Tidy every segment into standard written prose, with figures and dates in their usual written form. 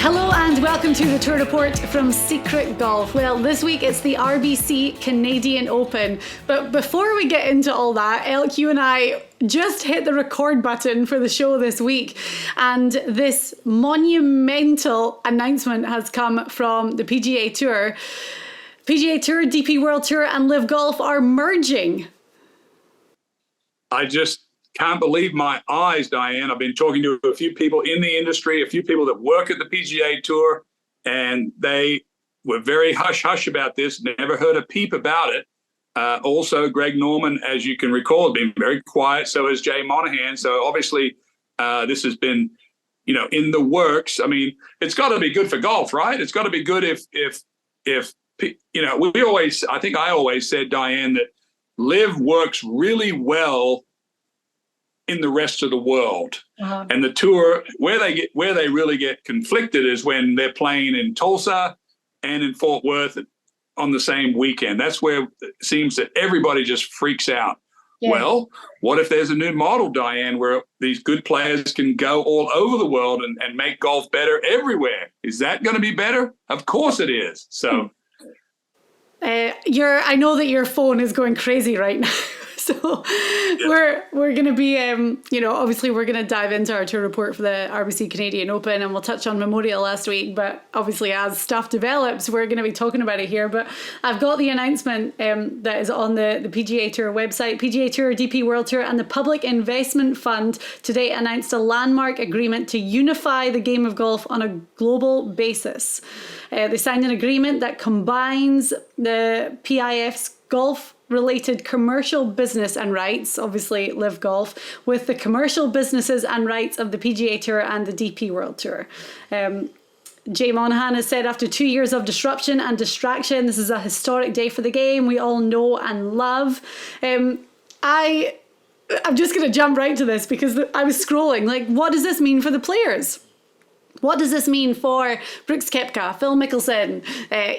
Hello and welcome to the Tour Report from Secret Golf. Well, this week it's the RBC Canadian Open. But before we get into all that, Elk, you and I just hit the record button for the show this week. And this monumental announcement has come from the PGA Tour. PGA Tour, DP World Tour and Live Golf are merging. I just can't believe my eyes, Diane. I've been talking to a few people in the industry, a few people that work at the PGA Tour, and they were very hush-hush about this, never heard a peep about it. Also, Greg Norman, as you can recall, has been very quiet. So has Jay Monahan. So obviously, this has been, in the works. I mean, it's got to be good for golf, right? It's got to be good if I think I always said, Diane, that Live works really well in the rest of the world. Uh-huh. And the tour, where they really get conflicted is when they're playing in Tulsa and in Fort Worth on the same weekend. That's where it seems that everybody just freaks out. Yeah. Well, what if there's a new model, Diane, where these good players can go all over the world and make golf better everywhere? Is that going to be better? Of course it is. So I know that your phone is going crazy right now. So we're going to be, obviously we're going to dive into our tour report for the RBC Canadian Open, and we'll touch on Memorial last week. But obviously as stuff develops, we're going to be talking about it here. But I've got the announcement that is on the PGA Tour website. PGA Tour, DP World Tour and the Public Investment Fund today announced a landmark agreement to unify the game of golf on a global basis. They signed an agreement that combines the PIF's golf-related commercial business and rights, obviously Live Golf, with the commercial businesses and rights of the PGA Tour and the DP World Tour. Jay Monahan has said, after 2 years of disruption and distraction, this is a historic day for the game we all know and love. I'm just going to jump right to this because I was scrolling. Like, what does this mean for the players? What does this mean for Brooks Koepka, Phil Mickelson,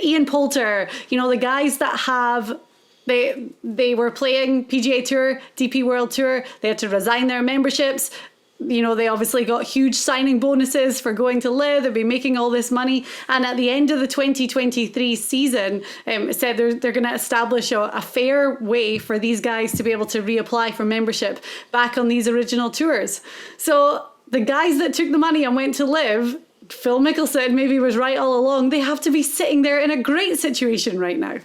Ian Poulter, the guys that have... They were playing PGA Tour, DP World Tour. They had to resign their memberships. They obviously got huge signing bonuses for going to Live. They've been making all this money. And at the end of the 2023 season, it said they're going to establish a fair way for these guys to be able to reapply for membership back on these original tours. So the guys that took the money and went to Live, Phil Mickelson maybe was right all along. They have to be sitting there in a great situation right now.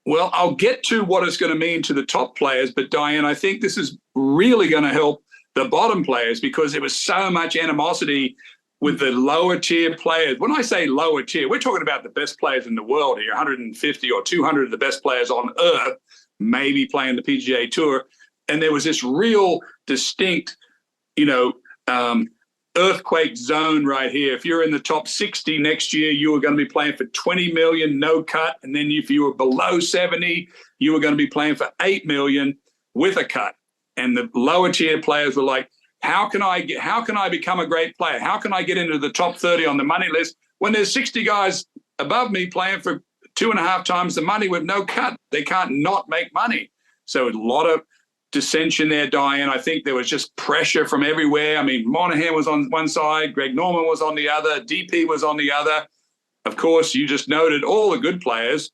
Well, I'll get to what it's going to mean to the top players, but Diane, I think this is really going to help the bottom players because there was so much animosity with the lower tier players. When I say lower tier, we're talking about the best players in the world here, 150 or 200 of the best players on earth, maybe playing the PGA Tour. And there was this real distinct, earthquake zone right here. If you're in the top 60 next year, you were going to be playing for 20 million, no cut. And then if you were below 70, you were going to be playing for 8 million with a cut. And the lower tier players were like, how can I become a great player? How can I get into the top 30 on the money list when there's 60 guys above me playing for 2.5 times the money with no cut? They can't not make money. So a lot of dissension there, Diane. I think there was just pressure from everywhere. I mean, Monahan was on one side, Greg Norman was on the other, DP was on the other. Of course, you just noted all the good players,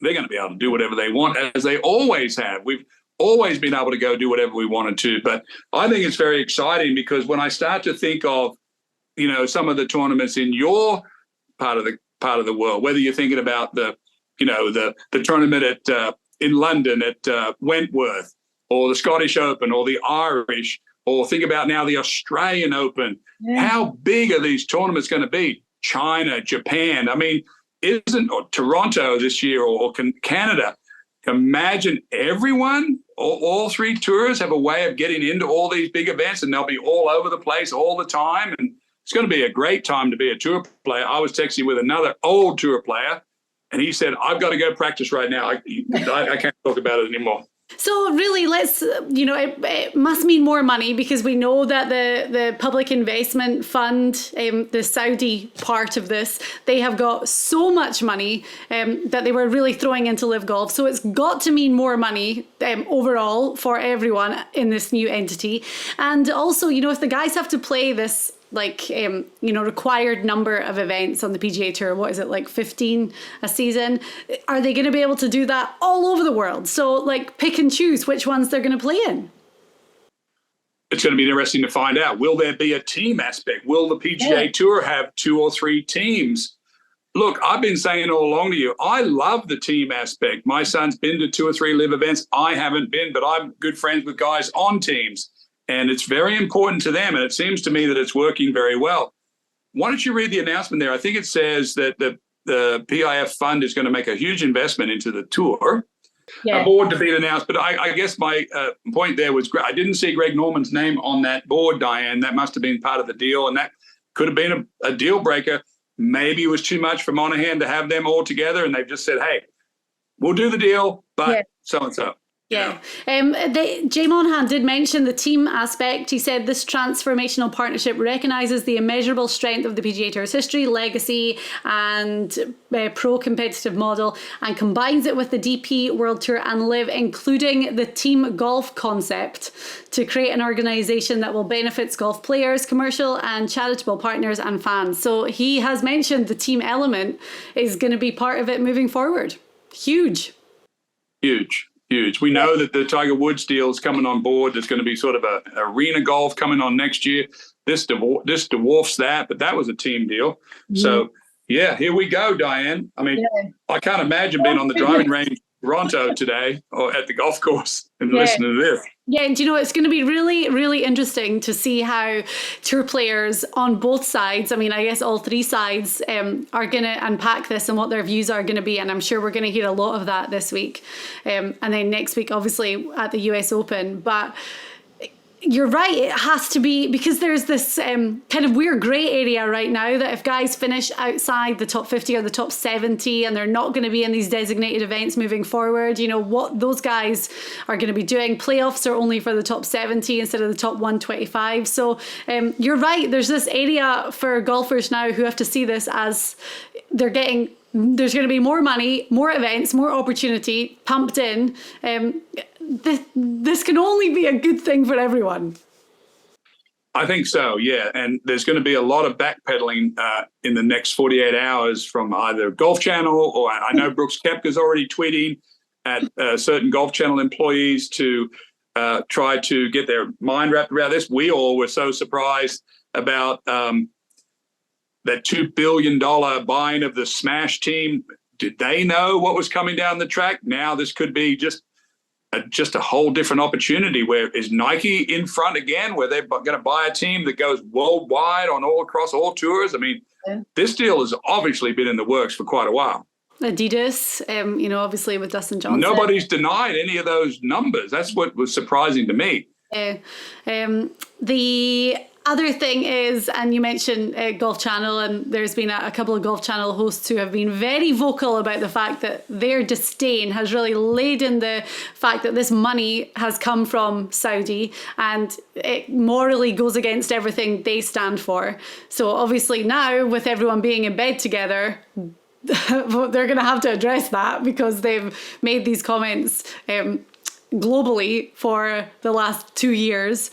they're going to be able to do whatever they want, as they always have. We've always been able to go do whatever we wanted to. But I think it's very exciting because when I start to think of, some of the tournaments in your part of the world, whether you're thinking about the tournament in London at Wentworth, or the Scottish Open, or the Irish, or think about now the Australian Open. Yeah. How big are these tournaments going to be? China, Japan. I mean, or Toronto this year, or Canada. Imagine everyone, all three tours have a way of getting into all these big events, and they'll be all over the place all the time. And it's going to be a great time to be a tour player. I was texting with another old tour player, and he said, I've got to go practice right now. I can't talk about it anymore. So really, it must mean more money because we know that the Public Investment Fund, the Saudi part of this, they have got so much money that they were really throwing into Live Golf. So it's got to mean more money overall for everyone in this new entity. And also, if the guys have to play this required number of events on the PGA Tour. What is it, like 15 a season? Are they going to be able to do that all over the world? So like pick and choose which ones they're going to play in. It's going to be interesting to find out. Will there be a team aspect? Will the PGA Tour have 2 or 3 teams? Look, I've been saying all along to you, I love the team aspect. My son's been to 2 or 3 live events. I haven't been, but I'm good friends with guys on teams. And it's very important to them. And it seems to me that it's working very well. Why don't you read the announcement there? I think it says that the PIF fund is going to make a huge investment into the tour. A board to be announced. But I guess my point there was, I didn't see Greg Norman's name on that board, Diane. That must have been part of the deal. And that could have been a deal breaker. Maybe it was too much for Monahan to have them all together. And they've just said, hey, we'll do the deal, but so-and-so. Yeah. Jay Monahan did mention the team aspect. He said this transformational partnership recognises the immeasurable strength of the PGA Tour's history, legacy and pro-competitive model, and combines it with the DP World Tour and Live, including the team golf concept, to create an organisation that will benefit golf players, commercial and charitable partners and fans. So he has mentioned the team element is going to be part of it moving forward. Huge. We know that the Tiger Woods deal is coming on board. There's going to be sort of a arena golf coming on next year. This dwarfs that, but that was a team deal. So, here we go, Diane. I mean, I can't imagine being on the driving range in Toronto today or at the golf course and listening to this. Yeah, and it's going to be really, really interesting to see how tour players on both sides, I mean, I guess all 3 sides are going to unpack this and what their views are going to be. And I'm sure we're going to hear a lot of that this week. And then next week, obviously, at the US Open. But you're right, it has to be, because there's this kind of weird grey area right now that if guys finish outside the top 50 or the top 70 and they're not going to be in these designated events moving forward, what those guys are going to be doing. Playoffs are only for the top 70 instead of the top 125. So you're right, there's this area for golfers now who have to see this as there's going to be more money, more events, more opportunity pumped in. This can only be a good thing for everyone. I think so, yeah. And there's going to be a lot of backpedaling in the next 48 hours from either Golf Channel, or I know Brooks Koepka's already tweeting at certain Golf Channel employees to try to get their mind wrapped around this. We all were so surprised about that $2 billion buying of the Smash team. Did they know what was coming down the track? Now this could be just a whole different opportunity. Where is Nike in front again, where they're going to buy a team that goes worldwide across all tours? I mean, this deal has obviously been in the works for quite a while. Adidas, obviously with Dustin Johnson. Nobody's denied any of those numbers. That's what was surprising to me. The other thing is, and you mentioned Golf Channel, and there's been a couple of Golf Channel hosts who have been very vocal about the fact that their disdain has really laid in the fact that this money has come from Saudi and it morally goes against everything they stand for. So obviously now, with everyone being in bed together, they're going to have to address that, because they've made these comments globally for the last 2 years.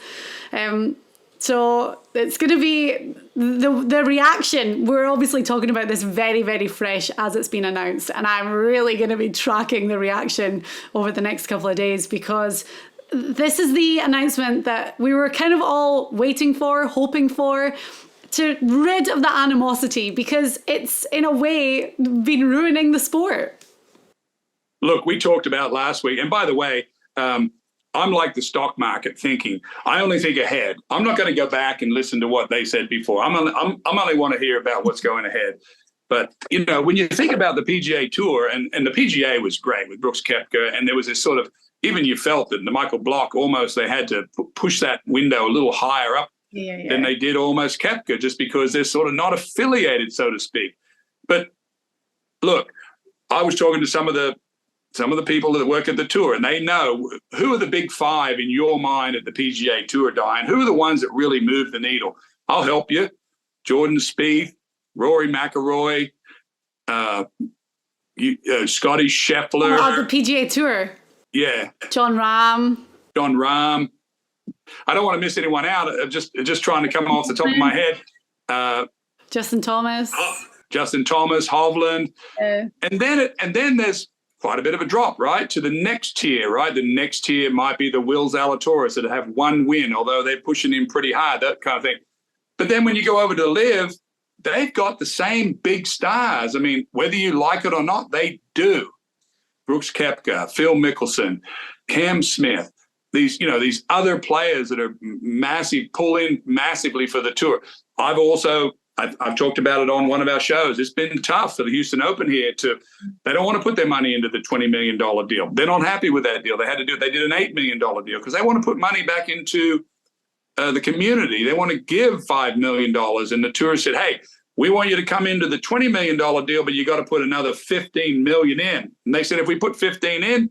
So it's going to be the reaction. We're obviously talking about this very, very fresh as it's been announced. And I'm really going to be tracking the reaction over the next couple of days, because this is the announcement that we were kind of all waiting for, hoping for, to rid of the animosity, because it's in a way been ruining the sport. Look, we talked about last week, and by the way, I'm like the stock market thinking. I only think ahead. I'm not going to go back and listen to what they said before. I'm only want to hear about what's going ahead. But, when you think about the PGA Tour, and the PGA was great with Brooks Koepka, and there was this sort of, even you felt that the Michael Block, almost they had to push that window a little higher up than they did almost Koepka, just because they're sort of not affiliated, so to speak. But look, I was talking to some of the people that work at the tour, and they know who are the big 5 in your mind at the PGA Tour, Diane. Who are the ones that really move the needle? I'll help you. Jordan Spieth, Rory McIlroy, Scotty Scheffler. The PGA Tour. Yeah. John Rahm. I don't want to miss anyone out. I'm just trying to come off the top of my head. Justin Thomas, Hovland, and then there's quite a bit of a drop, right, to the next tier, right? The next tier might be the Will Zalatoris that have one win, although they're pushing him pretty hard, that kind of thing. But then when you go over to Liv, they've got the same big stars. I mean, whether you like it or not, they do. Brooks Koepka, Phil Mickelson, Cam Smith, these other players that are massive, pull in massively for the tour. I've talked about it on one of our shows. It's been tough for the Houston Open here they don't want to put their money into the $20 million deal. They're not happy with that deal. They did an $8 million deal because they want to put money back into the community. They want to give $5 million. And the tour said, hey, we want you to come into the $20 million deal, but you got to put another $15 million in. And they said, if we put 15 in,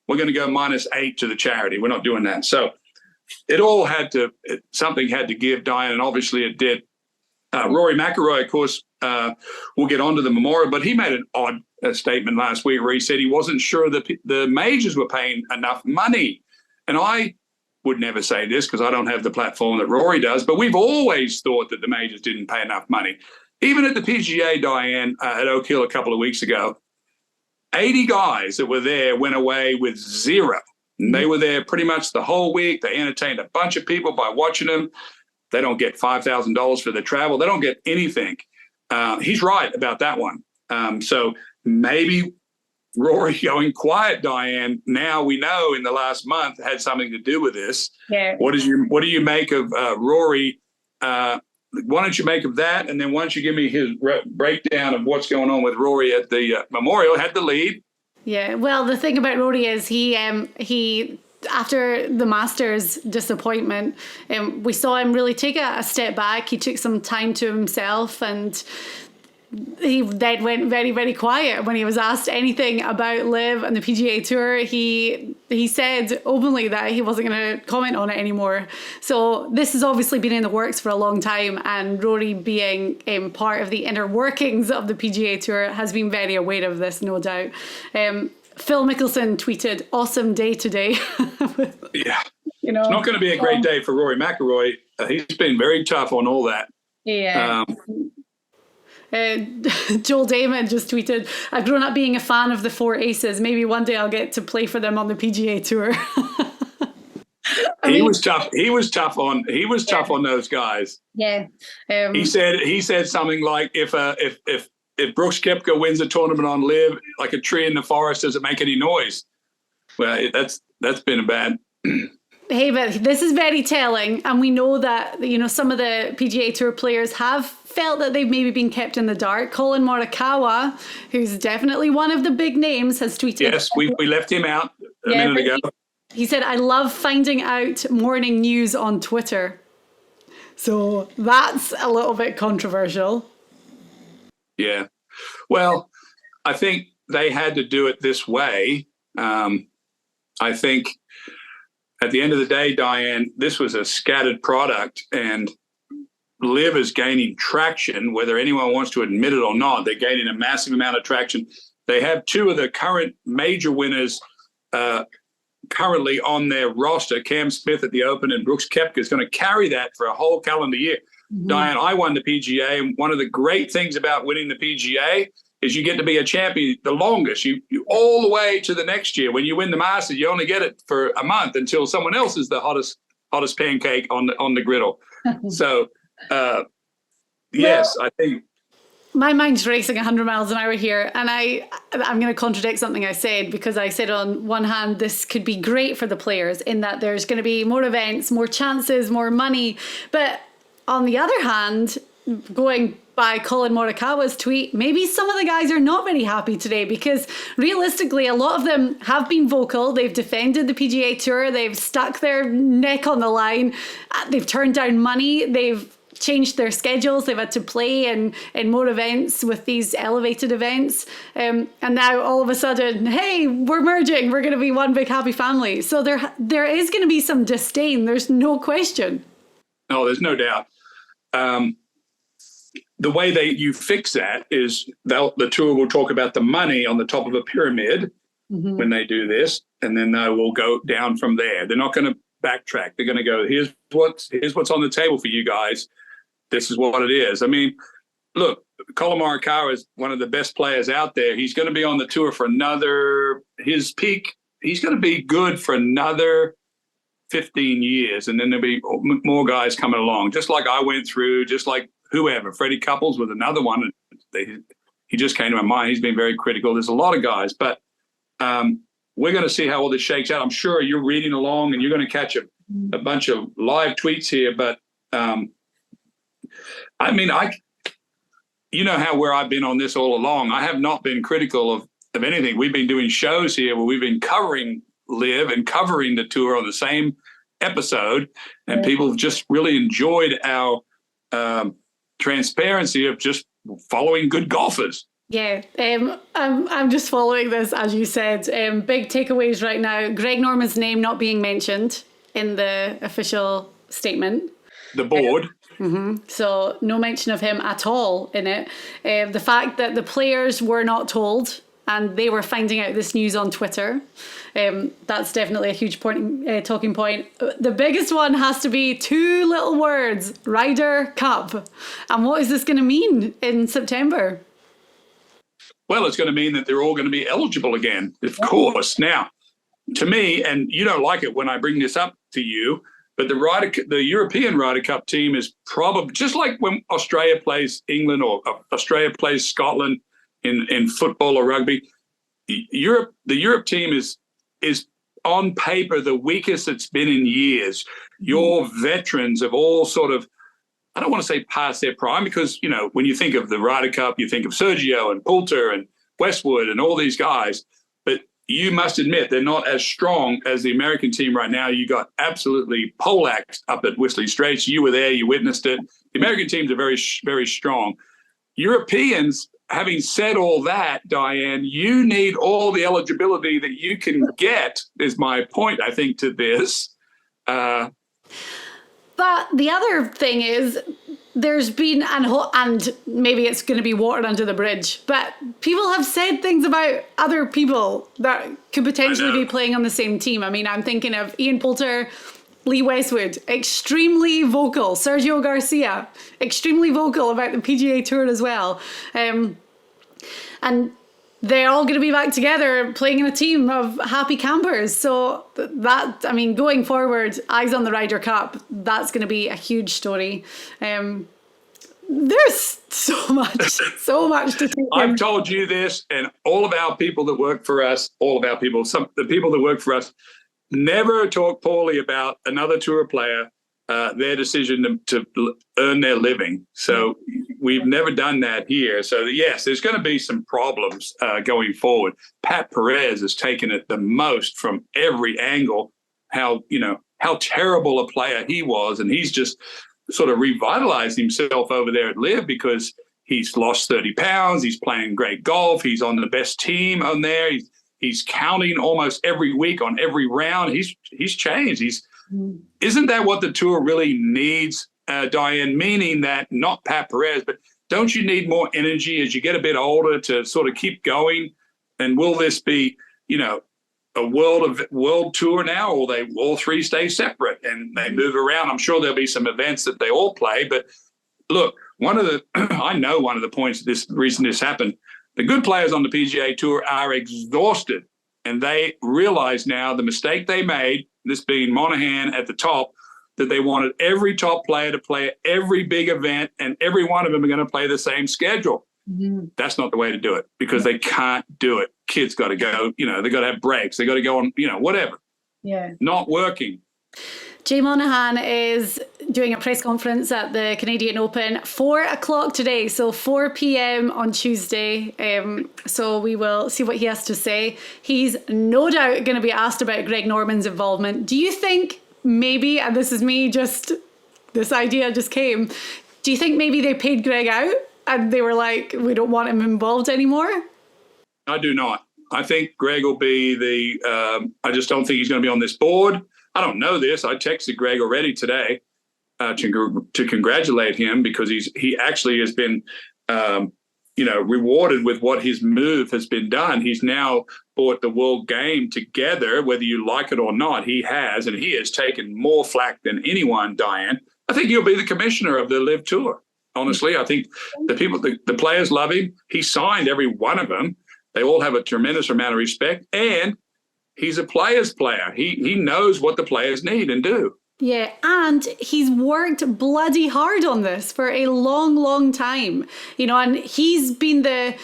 we're going to go -8 to the charity. We're not doing that. So something had to give, Diane, and obviously it did. Rory McIlroy, of course, we'll get onto the Memorial, but he made an odd statement last week where he said he wasn't sure that the majors were paying enough money. And I would never say this because I don't have the platform that Rory does, but we've always thought that the majors didn't pay enough money. Even at the PGA, Diane, at Oak Hill a couple of weeks ago, 80 guys that were there went away with zero. And they were there pretty much the whole week. They entertained a bunch of people by watching them. They don't get $5,000 for their travel. They don't get anything. He's right about that one. So maybe Rory going quiet, Diane, now we know in the last month had something to do with this. Yeah. What do you make of Rory? Why don't you make of that? And then why don't you give me his breakdown of what's going on with Rory at the Memorial? Had the lead. Yeah. Well, the thing about Rory is he after the Masters disappointment, we saw him really take a step back. He took some time to himself, and he then went very, very quiet when he was asked anything about Liv and the PGA Tour. He said openly that he wasn't going to comment on it anymore. So this has obviously been in the works for a long time, and Rory being part of the inner workings of the PGA Tour has been very aware of this, no doubt. Phil Mickelson tweeted, "Awesome day today." Yeah. It's not going to be a great day for Rory McIlroy. He's been very tough on all that. Yeah. Joel Damon just tweeted, "I've grown up being a fan of the Four Aces. Maybe one day I'll get to play for them on the PGA Tour." He was tough. He was tough on those guys. Yeah. He said something like, if Brooks Koepka wins a tournament on Liv, like a tree in the forest, does it make any noise? Well, that's been a bad. Hey, but this is very telling, and we know that some of the PGA Tour players have felt that they've maybe been kept in the dark. Colin Morikawa, who's definitely one of the big names, has tweeted. Yes, we left him out a minute ago. He said, "I love finding out morning news on Twitter." So that's a little bit controversial. Yeah. Well, I think they had to do it this way. I think at the end of the day, Diane, this was a scattered product, and Liv is gaining traction, whether anyone wants to admit it or not. They're gaining a massive amount of traction. They have two of the current major winners currently on their roster, Cam Smith at the Open and Brooks Koepka is going to carry that for a whole calendar year. Mm-hmm. Diane, I won the PGA, and one of the great things about winning the PGA is you get to be a champion the longest. You all the way to the next year. When you win the Masters, you only get it for a month until someone else is the hottest pancake on the griddle. So, yes, I think. My mind's racing 100 miles an hour here, and I'm going to contradict something I said, because I said on one hand this could be great for the players in that there's going to be more events, more chances, more money. But on the other hand, going by Colin Morikawa's tweet, maybe some of the guys are not very happy today, because realistically a lot of them have been vocal. They've defended the PGA Tour, they've stuck their neck on the line, they've turned down money, they've changed their schedules, they've had to play in more events with these elevated events, and now all of a sudden, hey, we're merging, we're going to be one big happy family. So there is going to be some disdain, there's no question. No, there's no doubt. The way you fix that is the tour will talk about the money on the top of a pyramid when they do this, and then they will go down from there. They're not going to backtrack. They're going to go, here's what's on the table for you guys. This is what it is. I mean, look, Colin Morikawa is one of the best players out there. He's going to be on the tour for his peak. He's going to be good for another 15 years. And then there'll be more guys coming along, just like I went through, just like whoever. Freddie Couples was another one. He just came to my mind. He's been very critical. There's a lot of guys, but we're going to see how all this shakes out. I'm sure you're reading along and you're going to catch a bunch of live tweets here. But I mean, you know where I've been on this all along. I have not been critical of anything. We've been doing shows here where we've been covering Live and covering the tour on the same episode, and people have just really enjoyed our transparency of just following good golfers. Yeah, I'm just following this, as you said. Big takeaways right now. Greg Norman's name not being mentioned in the official statement. The board. So no mention of him at all in it. The fact that the players were not told and they were finding out this news on Twitter. That's definitely a huge talking point. The biggest one has to be two little words, Ryder Cup. And what is this going to mean in September? Well, it's going to mean that they're all going to be eligible again, of course. Now, to me, and you don't like it when I bring this up to you, but the European Ryder Cup team is probably just like when Australia plays England or Australia plays Scotland in football or rugby. The Europe team is on paper the weakest it's been in years. Your veterans have all sort of, I don't want to say past their prime, because, you know, when you think of the Ryder Cup, you think of Sergio and Poulter and Westwood and all these guys. But you must admit they're not as strong as the American team right now. You got absolutely poleaxed up at Whistling Straits. You were there. You witnessed it. The American teams are very, very strong. Europeans, having said all that, Diane, you need all the eligibility that you can get, is my point, I think, to this. But the other thing is, there's been, and maybe it's going to be water under the bridge, but people have said things about other people that could potentially be playing on the same team. I mean, I'm thinking of Ian Poulter, Lee Westwood, extremely vocal. Sergio Garcia, extremely vocal about the PGA Tour as well. And they're all going to be back together playing in a team of happy campers. So that, I mean, going forward, eyes on the Ryder Cup, that's going to be a huge story. There's so much to take in. I've told you this, and all of our people that work for us, the people that work for us, never talk poorly about another tour player, their decision to earn their living. So we've never done that here. So yes, there's going to be some problems going forward. Pat Perez has taken it the most from every angle, how terrible a player he was. And he's just sort of revitalized himself over there at Live because he's lost 30 pounds. He's playing great golf. He's on the best team on there. He's counting almost every week on every round. He's changed. Isn't that what the tour really needs, Diane? Meaning that not Pat Perez, but don't you need more energy as you get a bit older to sort of keep going? And will this be, a world tour now, or they all three stay separate and they move around? I'm sure there'll be some events that they all play. But look, I know one of the points this reason this happened. The good players on the PGA Tour are exhausted, and they realize now the mistake they made, this being Monahan at the top, that they wanted every top player to play every big event, and every one of them are going to play the same schedule. Mm-hmm. That's not the way to do it, because they can't do it. Kids got to go, they got to have breaks. They got to go on, whatever. Yeah. Not working. Jay Monahan is doing a press conference at the Canadian Open, 4:00 today, so 4 p.m. on Tuesday. So we will see what he has to say. He's no doubt going to be asked about Greg Norman's involvement. Do you think maybe, and this is me, this idea just came, do you think maybe they paid Greg out and they were like, we don't want him involved anymore? I do not. I think Greg will be I just don't think he's going to be on this board. I don't know this. I texted Greg already today to congratulate him, because he actually has been, rewarded with what his move has been done. He's now brought the world game together, whether you like it or not. He has, and he has taken more flack than anyone, Diane. I think he'll be the commissioner of the Live Tour. Honestly, I think the players love him. He signed every one of them. They all have a tremendous amount of respect, and he's a player's player. He knows what the players need and do. Yeah, and he's worked bloody hard on this for a long, long time. And he's been the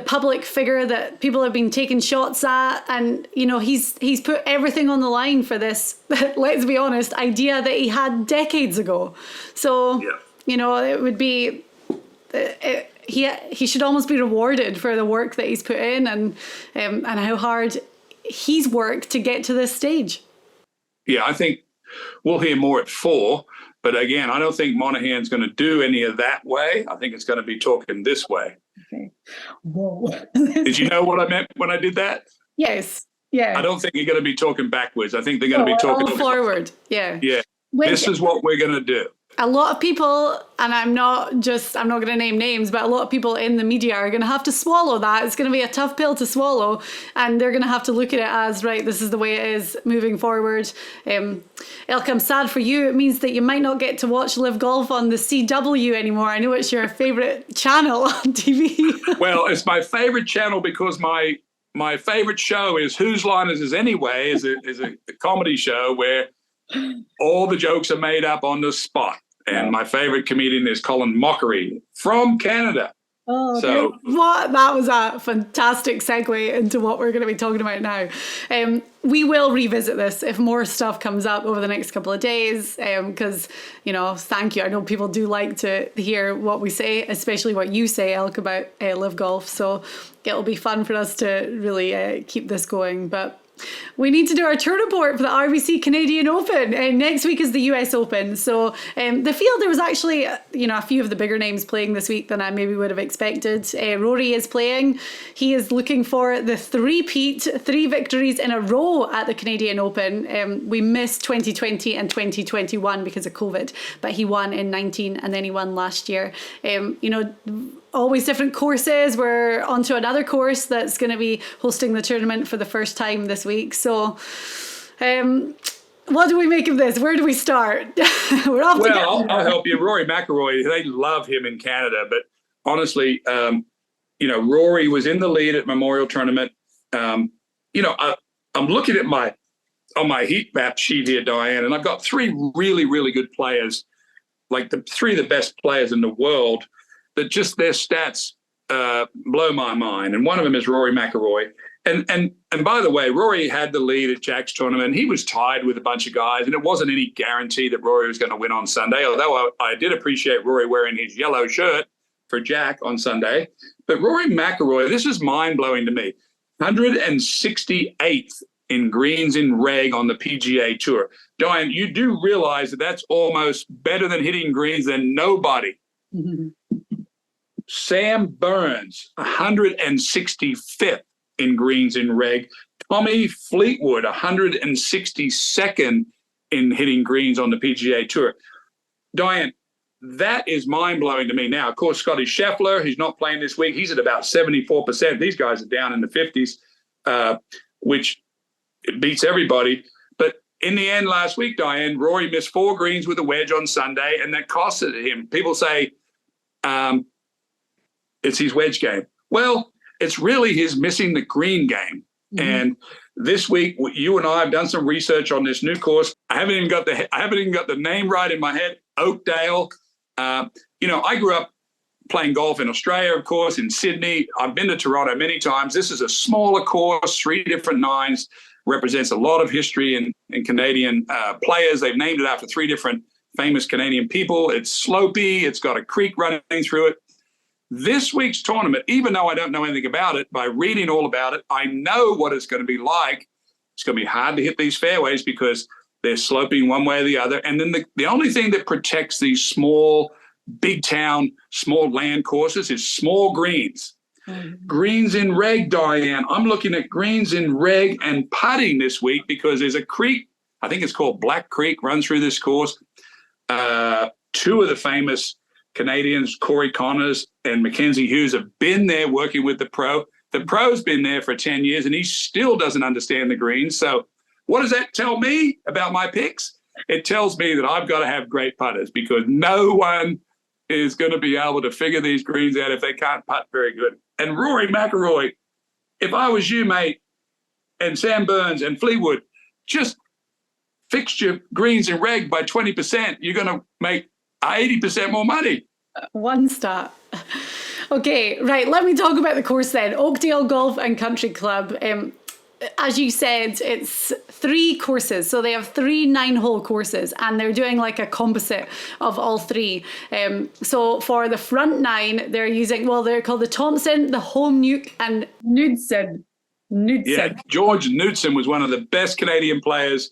public figure that people have been taking shots at, and he's put everything on the line for this, let's be honest, idea that he had decades ago. So it would be he should almost be rewarded for the work that he's put in and how hard he's worked to get to this stage. Yeah, I think we'll hear more at 4, but again, I don't think Monahan's going to do any of that way. I think it's going to be talking this way. Okay. Whoa. Did you know what I meant when I did that? Yes. Yeah. I don't think you're going to be talking backwards. I think they're going to be talking forward. Yeah. Yeah. This is what we're going to do. A lot of people, and I'm not going to name names, but a lot of people in the media are going to have to swallow that. It's going to be a tough pill to swallow, and they're going to have to look at it as, right, this is the way it is moving forward. Elk, I'm sad for you. It means that you might not get to watch Live Golf on the CW anymore. I know it's your favorite channel on TV. Well, it's my favorite channel because my favorite show is Whose Line Is This Anyway? is a comedy show where all the jokes are made up on the spot. And my favorite comedian is Colin Mockery from Canada. Oh, so that was a fantastic segue into what we're going to be talking about now. We will revisit this if more stuff comes up over the next couple of days, because, thank you. I know people do like to hear what we say, especially what you say, Elk, about Live Golf. So it'll be fun for us to really keep this going. But we need to do our tour report for the RBC Canadian Open. Next week is the US Open. So the field, there was actually, a few of the bigger names playing this week than I maybe would have expected. Rory is playing. He is looking for the three-peat, 3 victories in a row at the Canadian Open. We missed 2020 and 2021 because of COVID, but he won in 19 and then he won last year. Always different courses. We're onto another course that's going to be hosting the tournament for the first time this week. So what do we make of this? Where do we start? We're off. Well, I'll help you. Rory McIlroy, they love him in Canada, but honestly, Rory was in the lead at Memorial Tournament. I'm looking at my heat map sheet here, Diane, and I've got 3 really, really good players, like the 3 of the best players in the world, that just their stats blow my mind. And one of them is Rory McIlroy. And by the way, Rory had the lead at Jack's tournament. He was tied with a bunch of guys, and it wasn't any guarantee that Rory was going to win on Sunday, although I did appreciate Rory wearing his yellow shirt for Jack on Sunday. But Rory McIlroy, this is mind-blowing to me, 168th in greens in reg on the PGA Tour. Diane, you do realize that that's almost better than hitting greens than nobody. Mm-hmm. Sam Burns, 165th in greens in reg. Tommy Fleetwood, 162nd in hitting greens on the PGA Tour. Diane, that is mind-blowing to me. Now, of course, Scotty Scheffler, he's not playing this week. He's at about 74%. These guys are down in the 50s, which beats everybody. But in the end last week, Diane, Rory missed 4 greens with a wedge on Sunday, and that costed him. People say, it's his wedge game. Well, it's really his missing the green game. Mm-hmm. And this week, you and I have done some research on this new course. I haven't even got the name right in my head. Oakdale. I grew up playing golf in Australia, of course, in Sydney. I've been to Toronto many times. This is a smaller course, 3 different nines, represents a lot of history and Canadian players. They've named it after 3 different famous Canadian people. It's slopey. It's got a creek running through it. This week's tournament, even though I don't know anything about it, by reading all about it, I know what it's going to be like. It's going to be hard to hit these fairways because they're sloping one way or the other. And then the only thing that protects these small, big town, small land courses is small greens. Mm-hmm. Greens in reg, Diane. I'm looking at greens in reg and putting this week because there's a creek, I think it's called Black Creek, runs through this course. 2 of the famous Canadians, Corey Connors and Mackenzie Hughes, have been there working with the pro. The pro's been there for 10 years and he still doesn't understand the greens. So what does that tell me about my picks? It tells me that I've got to have great putters because no one is going to be able to figure these greens out if they can't putt very good. And Rory McIlroy, if I was you, mate, and Sam Burns and Fleetwood, just fix your greens and reg by 20%. You're going to make 80% more money. One star. Okay, right. Let me talk about the course then. Oakdale Golf and Country Club. As you said, it's 3 courses. So they have 3 9-hole courses and they're doing like a composite of all 3. So for the front 9, they're using, they're called the Thompson, the Home Nuke and Knudsen. Yeah, George Knudsen was one of the best Canadian players,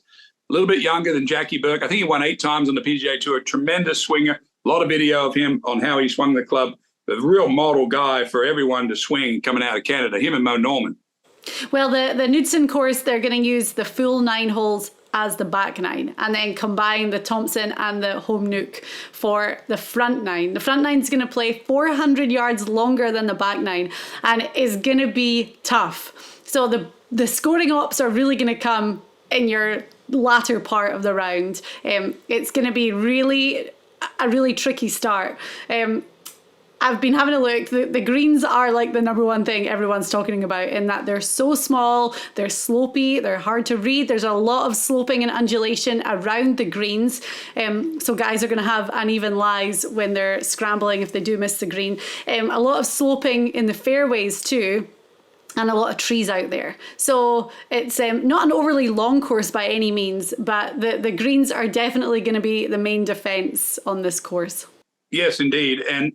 a little bit younger than Jackie Burke. I think he won 8 times on the PGA Tour, tremendous swinger, a lot of video of him on how he swung the club. A real model guy for everyone to swing coming out of Canada, him and Mo Norman. Well, the Knudsen course, they're going to use the full 9 holes as the back 9 and then combine the Thompson and the Home Nuke for the front 9. The front 9 is going to play 400 yards longer than the back 9 and is going to be tough. So the scoring ops are really going to come in your latter part of the round. It's going to be a really tricky start. I've been having a look. The greens are like the number one thing everyone's talking about in that they're so small, they're slopey, they're hard to read. There's a lot of sloping and undulation around the greens. So guys are going to have uneven lies when they're scrambling if they do miss the green. A lot of sloping in the fairways too. And a lot of trees out there. So it's not an overly long course by any means, but the greens are definitely going to be the main defence on this course. Yes, indeed. And,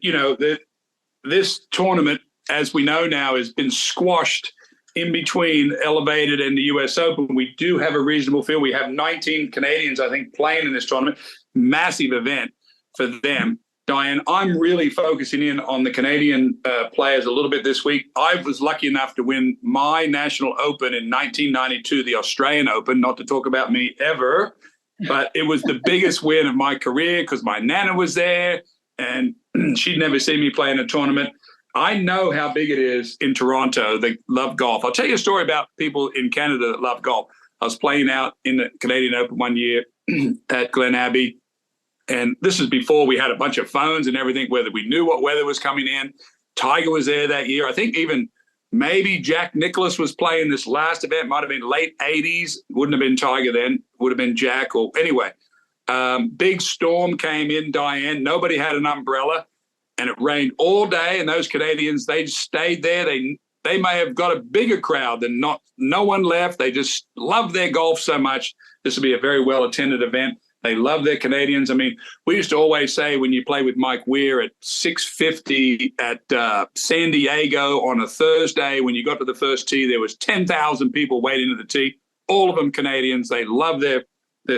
this tournament, as we know now, has been squashed in between Elevated and the US Open. We do have a reasonable field. We have 19 Canadians, I think, playing in this tournament. Massive event for them. Diane, I'm really focusing in on the Canadian players a little bit this week. I was lucky enough to win my national open in 1992, the Australian Open, not to talk about me ever, but it was the biggest win of my career because my nana was there and she'd never seen me play in a tournament. I know how big it is in Toronto. They love golf. I'll tell you a story about people in Canada that love golf. I was playing out in the Canadian Open one year at Glen Abbey. And this is before we had a bunch of phones and everything, whether we knew what weather was coming in. Tiger was there that year. I think even maybe Jack Nicklaus was playing this last event. Might have been late 80s. Wouldn't have been Tiger then. Would have been Jack. Or anyway, big storm came in, Diane. Nobody had an umbrella. And it rained all day. And those Canadians, they just stayed there. They may have got a bigger crowd than no one left. They just love their golf so much. This will be a very well-attended event. They love their Canadians. I mean, we used to always say when you play with Mike Weir at 6:50 at San Diego on a Thursday, when you got to the first tee, there was 10,000 people waiting at the tee, all of them Canadians. They love their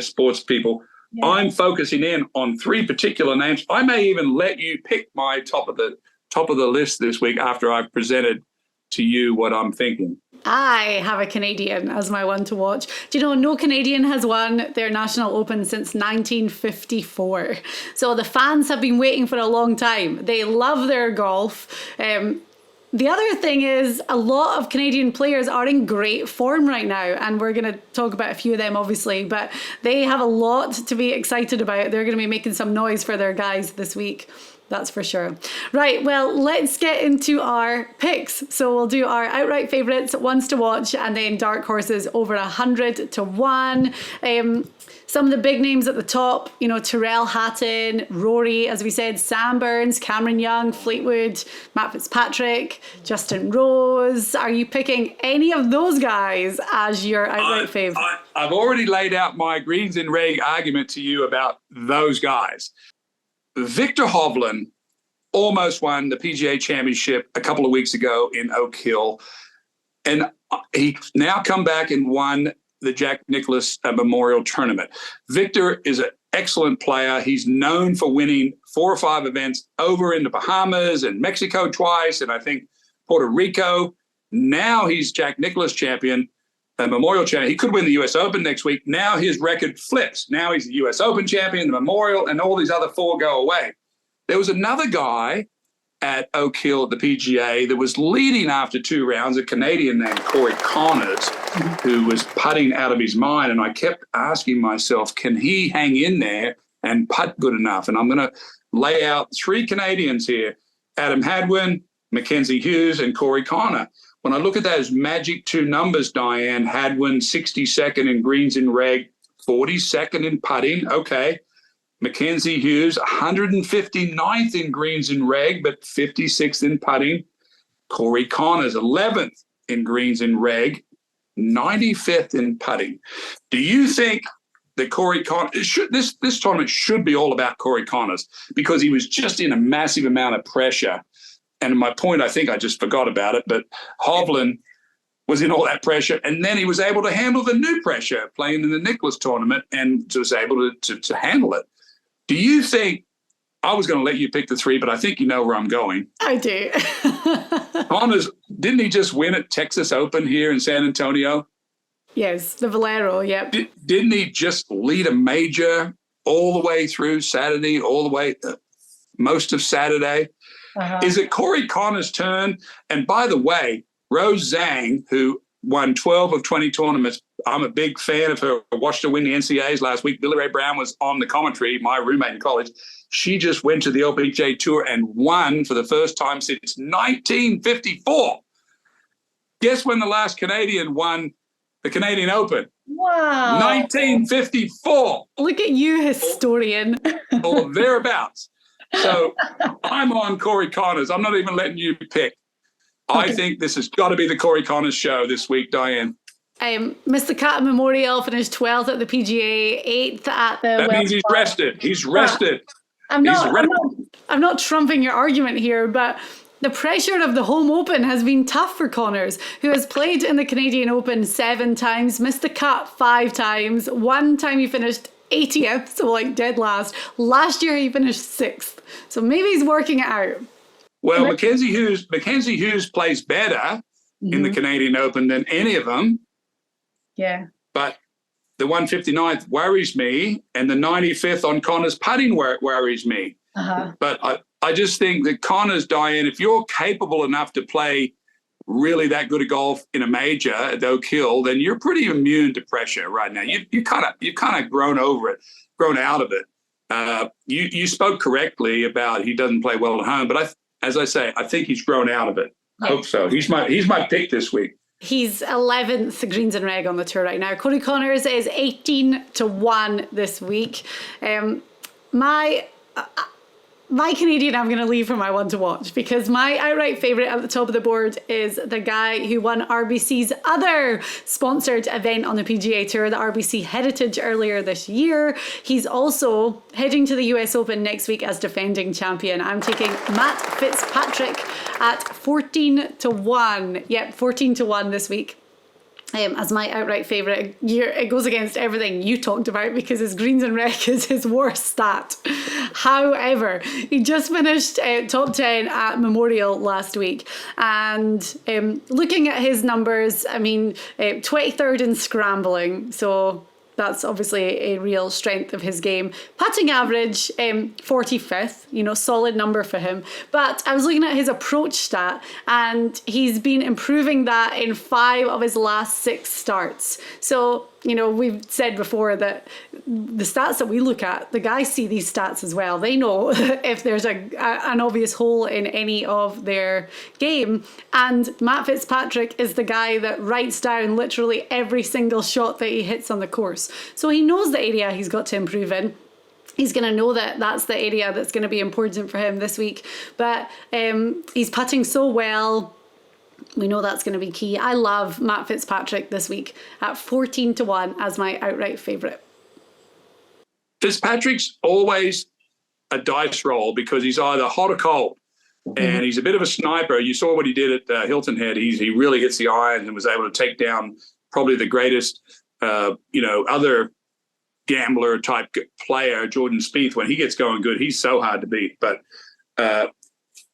sports people. Yeah. I'm focusing in on 3 particular names. I may even let you pick my top of the list this week after I've presented to you what I'm thinking. I have a Canadian as my one to watch. Do you know, no Canadian has won their National Open since 1954. So the fans have been waiting for a long time. They love their golf. The other thing is a lot of Canadian players are in great form right now, and we're going to talk about a few of them obviously, but they have a lot to be excited about. They're going to be making some noise for their guys this week. That's for sure. Right, well, let's get into our picks. So we'll do our outright favourites, ones to watch, and then dark horses over 100 to 1. Some of the big names at the top, Tyrrell Hatton, Rory, as we said, Sam Burns, Cameron Young, Fleetwood, Matt Fitzpatrick, Justin Rose. Are you picking any of those guys as your outright favourite? I've already laid out my greens and reg argument to you about those guys. Victor Hovland almost won the PGA Championship a couple of weeks ago in Oak Hill. And he now come back and won the Jack Nicklaus Memorial Tournament. Victor is an excellent player. He's known for winning 4 or 5 events over in the Bahamas and Mexico twice, and I think Puerto Rico. Now he's Jack Nicklaus champion, a Memorial champion. He could win the US Open next week. Now his record flips. Now he's the US Open champion, the Memorial, and all these other 4 go away. There was another guy at Oak Hill at the PGA that was leading after 2 rounds, a Canadian named Corey Connors, who was putting out of his mind. And I kept asking myself, can he hang in there and putt good enough? And I'm going to lay out 3 Canadians here: Adam Hadwin, Mackenzie Hughes, and Corey Connor. When I look at those magic 2 numbers, Diane, Hadwin 62nd in greens in reg, 42nd in putting. Okay. Mackenzie Hughes, 159th in greens in reg, but 56th in putting. Corey Connors, 11th in greens in reg, 95th in putting. Do you think that Corey Connors, this tournament should be all about Corey Connors, because he was just in a massive amount of pressure? And my point, I think I just forgot about it, but Hovland was in all that pressure, and then he was able to handle the new pressure playing in the Nicklaus tournament and was able to handle it. Do you think, I was going to let you pick the 3, but I think you know where I'm going. I do. Connors, didn't he just win at Texas Open here in San Antonio? Yes, the Valero, yep. Didn't he just lead a major all the way through Saturday, all the way, most of Saturday? Uh-huh. Is it Corey Connors' turn? And by the way, Rose Zhang, who won 12 of 20 tournaments, I'm a big fan of her. I watched her win the NCAAs last week. Billy Ray Brown was on the commentary, my roommate in college. She just went to the LPGA Tour and won for the first time since 1954. Guess when the last Canadian won the Canadian Open? Wow. 1954. Look at you, historian. Or thereabouts. So I'm on Corey Connors. I'm not even letting you pick. Okay. I think this has got to be the Corey Connors show this week, Diane. Mr. Cat Memorial finished 12th at the PGA, 8th at the... That means he's rested. He's rested. I'm not trumping your argument here, but the pressure of the home open has been tough for Connors, who has played in the Canadian Open 7 times, missed the cut 5 times. One time he finished 80th, so like dead last. Last year he finished 6th. So maybe he's working it out. Well, Mackenzie Hughes plays better in the Canadian Open than any of them. Yeah. But the 159th worries me, and the 95th on Connors putting worries me. Uh-huh. But I just think that Connors, Diane, if you're capable enough to play really that good a golf in a major at Oak Hill, then you're pretty immune to pressure right now. You've kind of grown over it, grown out of it. You spoke correctly about he doesn't play well at home, but as I say, I think he's grown out of it. I hope so. He's my pick this week. He's 11th greens and reg on the tour right now. Corey Connors is 18-1 this week. My Canadian I'm going to leave for my one to watch, because my outright favourite at the top of the board is the guy who won RBC's other sponsored event on the PGA Tour, the RBC Heritage, earlier this year. He's also heading to the US Open next week as defending champion. I'm taking Matt Fitzpatrick at 14-1. Yep, 14-1 this week. As my outright favourite. It goes against everything you talked about, because his greens and rec is his worst stat. However, he just finished top 10 at Memorial last week, and looking at his numbers, I mean, 23rd in scrambling, so that's obviously a real strength of his game. Putting average, 45th, solid number for him. But I was looking at his approach stat, and he's been improving that in 5 of his last 6 starts. So, we've said before that the stats that we look at, the guys see these stats as well. They know if there's an obvious hole in any of their game. And Matt Fitzpatrick is the guy that writes down literally every single shot that he hits on the course. So he knows the area he's got to improve in. He's going to know that that's the area that's going to be important for him this week. But he's putting so well. We know that's going to be key. I love Matt Fitzpatrick this week at 14-1 as my outright favourite. Fitzpatrick's always a dice roll, because he's either hot or cold, and he's a bit of a sniper. You saw what he did at Hilton Head. He really hits the irons and was able to take down probably the greatest, other gambler type player, Jordan Spieth. When he gets going good, he's so hard to beat. But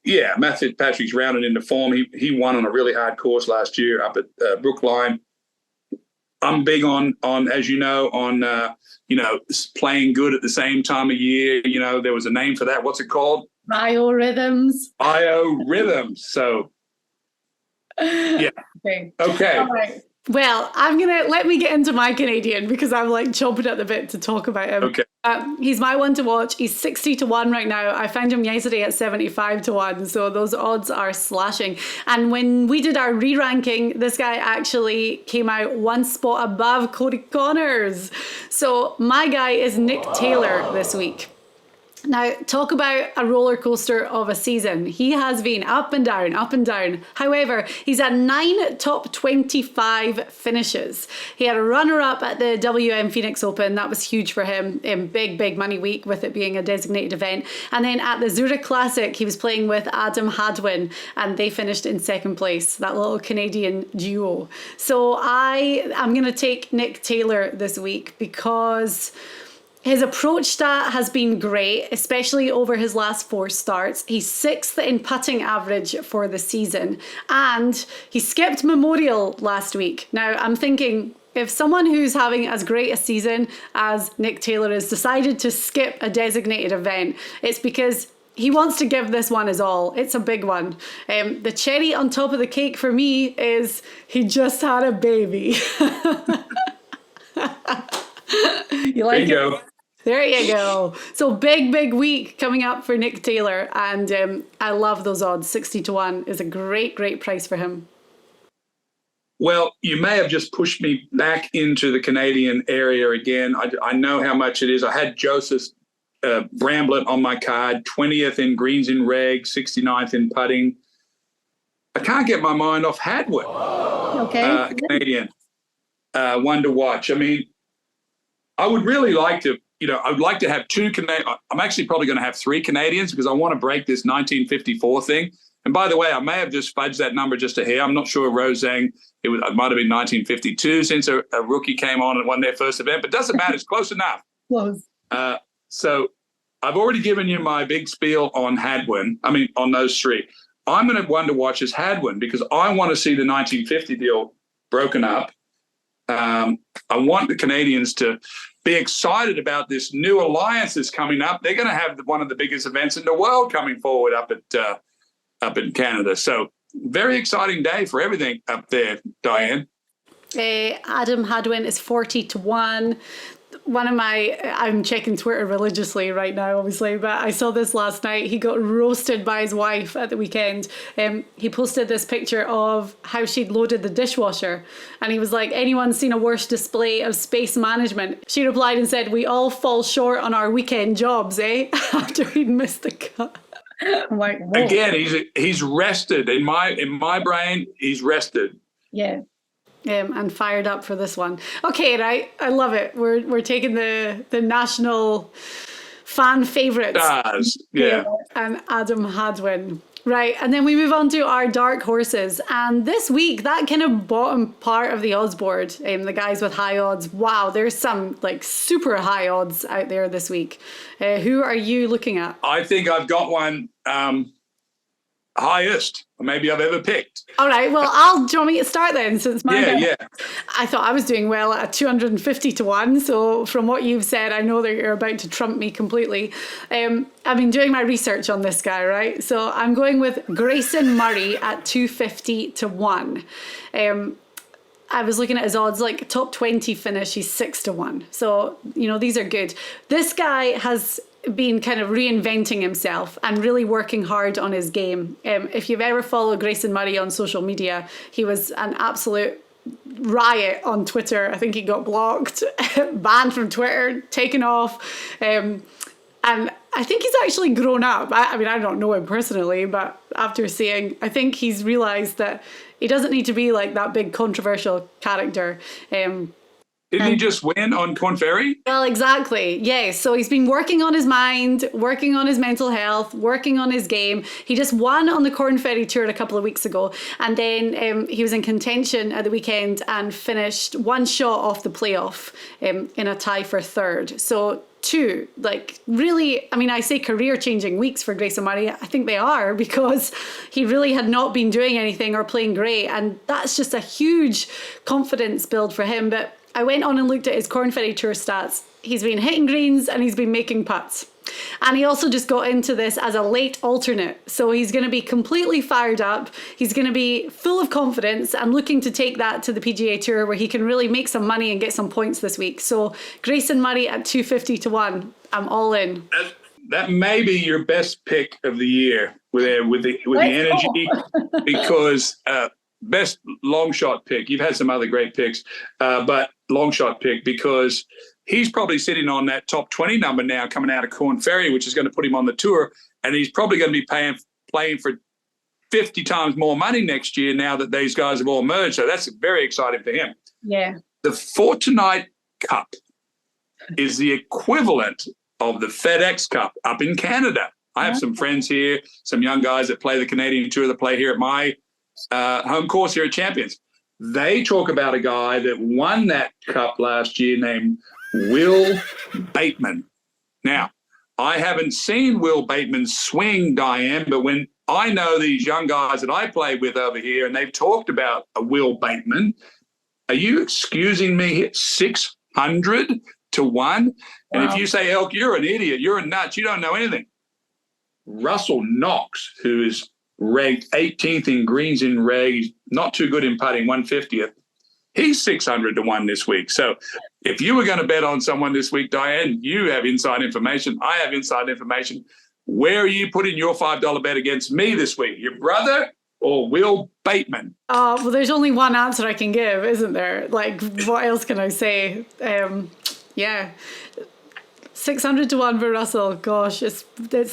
yeah, Matt Fitzpatrick's rounded into form. He won on a really hard course last year up at Brookline. I'm big on as you know, on playing good at the same time of year. There was a name for that. What's it called? Biorhythms. Biorhythms. So, yeah. Okay. All right. Well, let me get into my Canadian because I'm like chomping at the bit to talk about him. Okay. He's my one to watch. He's 60-1 right now. I found him yesterday at 75-1. So those odds are slashing. And when we did our re-ranking, this guy actually came out one spot above Cody Connors. So my guy is Nick Taylor this week. Now, talk about a roller coaster of a season. He has been up and down, up and down. However, he's had 9 top 25 finishes. He had a runner-up at the WM Phoenix Open. That was huge for him in big money week with it being a designated event. And then at the Zurich Classic, he was playing with Adam Hadwin and they finished in second place, that little Canadian duo. So I'm going to take Nick Taylor this week because his approach stat has been great, especially over his last 4 starts. He's 6th in putting average for the season, and he skipped Memorial last week. Now, I'm thinking, if someone who's having as great a season as Nick Taylor has decided to skip a designated event, it's because he wants to give this one his all. It's a big one. The cherry on top of the cake for me is he just had a baby. You like Bingo. it? There you go. So big week coming up for Nick Taylor. And I love those odds. 60-1 is a great price for him. Well, you may have just pushed me back into the Canadian area again. I know how much it is. I had Joseph Bramblett on my card, 20th in greens in reg, 69th in putting. I can't get my mind off Hadwin. Okay. Canadian. One to watch. I mean, I would really like to, I would like to have 2 Canadian. I'm actually probably going to have 3 Canadians because I want to break this 1954 thing. And by the way, I may have just fudged that number just a hair. I'm not sure Roseanne, it might have been 1952 since a rookie came on and won their first event, but doesn't matter. It's close enough. Close. So I've already given you my big spiel on Hadwin. I mean, on those 3. I'm going to one to watch is Hadwin because I want to see the 1950 deal broken up. I want the Canadians to be excited about this new alliance that's coming up. They're going to have one of the biggest events in the world coming forward up in Canada. So very exciting day for everything up there, Diane. Adam Hadwin is 40-1. I'm checking Twitter religiously right now, obviously, but I saw this last night. He got roasted by his wife at the weekend. He posted this picture of how she'd loaded the dishwasher, and he was like, anyone seen a worse display of space management? She replied and said, we all fall short on our weekend jobs, eh? After he'd missed the cut. I'm like, whoa. Again, he's rested. In my brain, he's rested. Yeah. And fired up for this one. Okay, right. I love it. We're taking the national fan favourites. Yeah. And Adam Hadwin. Right, and then we move on to our dark horses. And this week, that kind of bottom part of the odds board, the guys with high odds, wow, there's some like super high odds out there this week. Who are you looking at? I think I've got one highest maybe I've ever picked. All right, well, do you want me to start then? Since I thought I was doing well at 250-1. So from what you've said, I know that you're about to trump me completely. I've been doing my research on this guy, right? So I'm going with Grayson Murray at 250-1. I was looking at his odds, like top 20 finish, he's 6-1. So, these are good. This guy has been kind of reinventing himself and really working hard on his game. If you've ever followed Grayson Murray on social media, he was an absolute riot on Twitter. I think he got blocked, banned from Twitter, taken off. And I think he's actually grown up. I mean, I don't know him personally, but after seeing, I think he's realised that he doesn't need to be like that big controversial character. Didn't he just win on Corn Ferry? Well, exactly. Yes. So he's been working on his mind, working on his mental health, working on his game. He just won on the Corn Ferry Tour a couple of weeks ago. And then he was in contention at the weekend and finished one shot off the playoff in a tie for third. So two, like really, I mean, I say career-changing weeks for Grayson Murray. I think they are because he really had not been doing anything or playing great. And that's just a huge confidence build for him. But I went on and looked at his Corn Ferry Tour stats. He's been hitting greens and he's been making putts. And he also just got into this as a late alternate. So he's going to be completely fired up. He's going to be full of confidence and looking to take that to the PGA Tour where he can really make some money and get some points this week. So Grayson Murray at 250 to 1. I'm all in. That may be your best pick of the year with the energy because best long shot pick. You've had some other great picks, but long shot pick because he's probably sitting on that top 20 number now coming out of Corn Ferry, which is going to put him on the tour. And he's probably going to be playing for 50 times more money next year now that these guys have all merged. So that's very exciting for him. Yeah. The Fortnite Cup is the equivalent of the FedEx Cup up in Canada. I have some friends here, some young guys that play the Canadian Tour that play here at my home course here at Champions. They talk about a guy that won that cup last year named Will Bateman. Now, I haven't seen Will Bateman swing, Diane, but when I know these young guys that I play with over here and they've talked about a Will Bateman, are you excusing me? 600 to 1? And if you say, Elk, you're an idiot, you're a nut, you don't know anything. Russell Knox, who is ranked 18th in greens in reg, not too good in putting, 150th. He's 600 to 1 this week. So if you were going to bet on someone this week, Diane, you have inside information. I have inside information. Where are you putting your $5 bet against me this week? Your brother or Will Bateman? Well, there's only one answer I can give, isn't there? Like, what else can I say? Yeah. 600 to 1 for Russell. Gosh, it's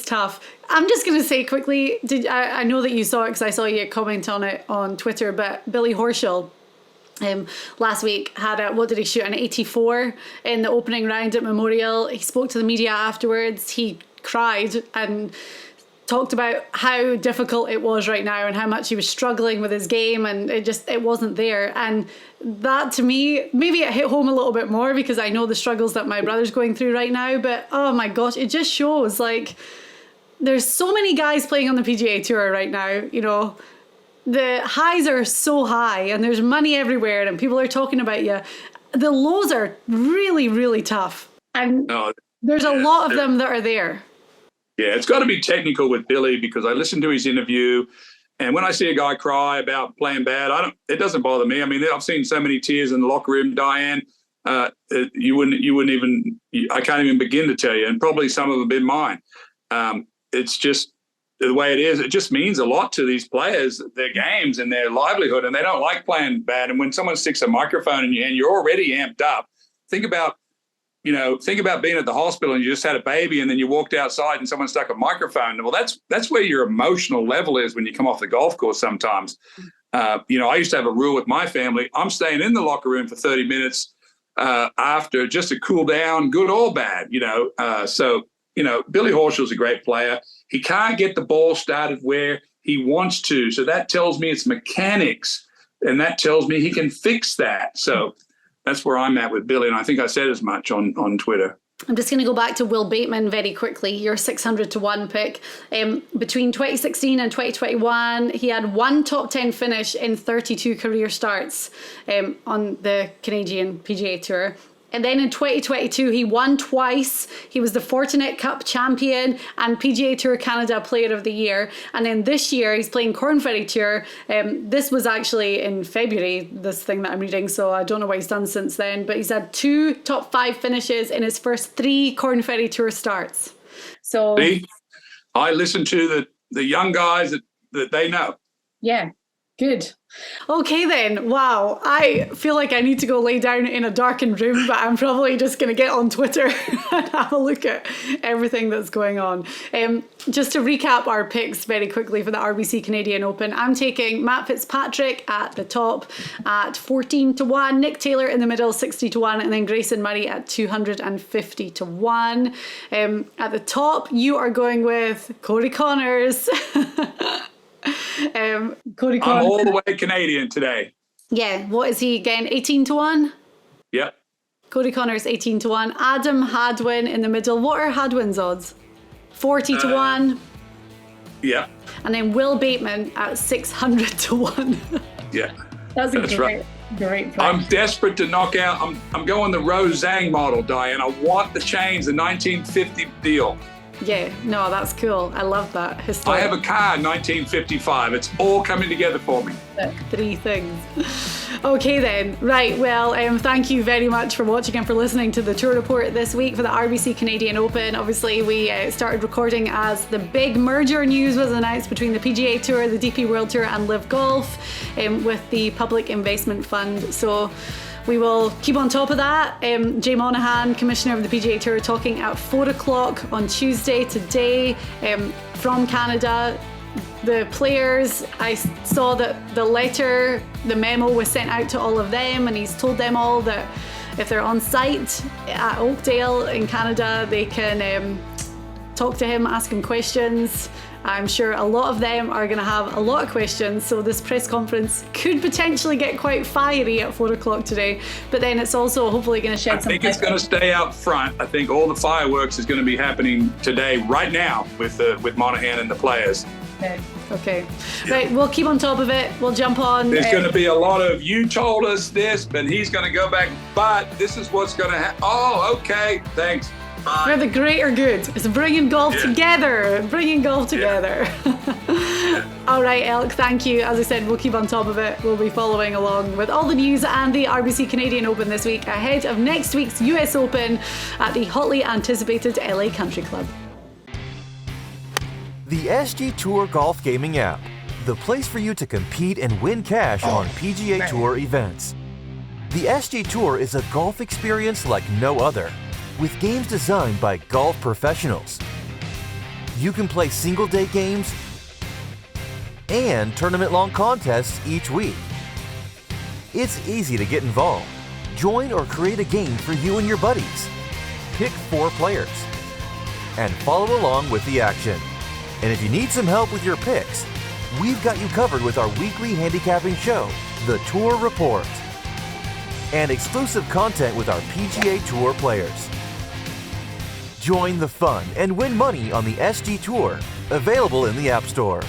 tough. I'm just going to say quickly, I know that you saw it because I saw you comment on it on Twitter, but Billy Horschel last week had what did he shoot, an 84 in the opening round at Memorial. He spoke to the media afterwards. He cried and talked about how difficult it was right now and how much he was struggling with his game, and it wasn't there. And that, to me, maybe it hit home a little bit more because I know the struggles that my brother's going through right now, but oh my gosh, it just shows, like, there's so many guys playing on the PGA Tour right now, you know. The highs are so high and there's money everywhere and people are talking about you. The lows are really, really tough. And there's a lot of them that are there. Yeah, it's got to be technical with Billy because I listened to his interview, and when I see a guy cry about playing bad, it doesn't bother me. I mean, I've seen so many tears in the locker room, Diane. You wouldn't even. I can't even begin to tell you, and probably some of them have been mine. It's just the way it is. It just means a lot to these players, their games and their livelihood, and they don't like playing bad. And when someone sticks a microphone in your hand, you're already amped up. Think about being at the hospital and you just had a baby and then you walked outside and someone stuck a microphone. Well, that's where your emotional level is when you come off the golf course sometimes. I used to have a rule with my family. I'm staying in the locker room for 30 minutes after just to cool down, good or bad, So, Billy Horschel's a great player. He can't get the ball started where he wants to. So that tells me it's mechanics, and that tells me he can fix that. So that's where I'm at with Billy, and I think I said as much on Twitter. I'm just going to go back to Will Bateman very quickly. Your 600 to 1 pick. Between 2016 and 2021, he had one top 10 finish in 32 career starts on the Canadian PGA Tour. And then in 2022, he won twice. He was the Fortinet Cup champion and PGA Tour Canada Player of the Year. And then this year, he's playing Corn Ferry Tour. This was actually in February, this thing that I'm reading, so I don't know what he's done since then. But he's had 2 top 5 finishes in his first 3 Corn Ferry Tour starts. So see, I listen to the young guys that they know. Yeah, good. Okay then, wow, I feel like I need to go lay down in a darkened room, but I'm probably just going to get on Twitter and have a look at everything that's going on. Just to recap our picks very quickly for the RBC Canadian Open, I'm taking Matt Fitzpatrick at the top at 14 to 1, Nick Taylor in the middle 60 to 1, and then Grayson Murray at 250 to 1. At the top, you are going with Corey Connors. Cody Connors. I'm all the way Canadian today. Yeah, what is he again? 18 to 1? Yep. Cody Connors 18 to 1. Adam Hadwin in the middle. What are Hadwin's odds? 40 to 1. Yeah. And then Will Bateman at 600 to 1. Yeah. That's great price. I'm desperate to knock out. I'm going the Rose Zhang model, Diane. I want to change the 1950 deal. Yeah, no, that's cool. I love that. Historic. I have a car, 1955. It's all coming together for me. 3 things. Okay then, right, well, thank you very much for watching and for listening to the Tour Report this week for the RBC Canadian Open. Obviously, we started recording as the big merger news was announced between the PGA Tour, the DP World Tour and Live Golf with the Public Investment Fund. So we will keep on top of that. Jay Monahan, Commissioner of the PGA Tour, talking at 4 o'clock on Tuesday today from Canada. The players, I saw that the memo was sent out to all of them, and he's told them all that if they're on site at Oakdale in Canada, they can talk to him, ask him questions. I'm sure a lot of them are going to have a lot of questions, so this press conference could potentially get quite fiery at 4 o'clock today, but then it's also hopefully going to shed some light. I think it's going to stay out front. I think all the fireworks is going to be happening today, right now, with Monahan and the players. Okay. Right, we'll keep on top of it. We'll jump on. There's going to be a lot of, you told us this, but he's going to go back, but this is what's going to happen. Oh, okay, thanks. For the greater good. It's bringing golf together. Bringing golf together. All right, Elk, thank you. As I said, we'll keep on top of it. We'll be following along with all the news and the RBC Canadian Open this week ahead of next week's US Open at the hotly anticipated LA Country Club. The SG Tour Golf Gaming app, the place for you to compete and win cash on PGA Tour events. The SG Tour is a golf experience like no other, with games designed by golf professionals. You can play single-day games and tournament-long contests each week. It's easy to get involved. Join or create a game for you and your buddies. Pick 4 players and follow along with the action. And if you need some help with your picks, we've got you covered with our weekly handicapping show, The Tour Report, and exclusive content with our PGA Tour players. Join the fun and win money on the SG Tour, available in the App Store.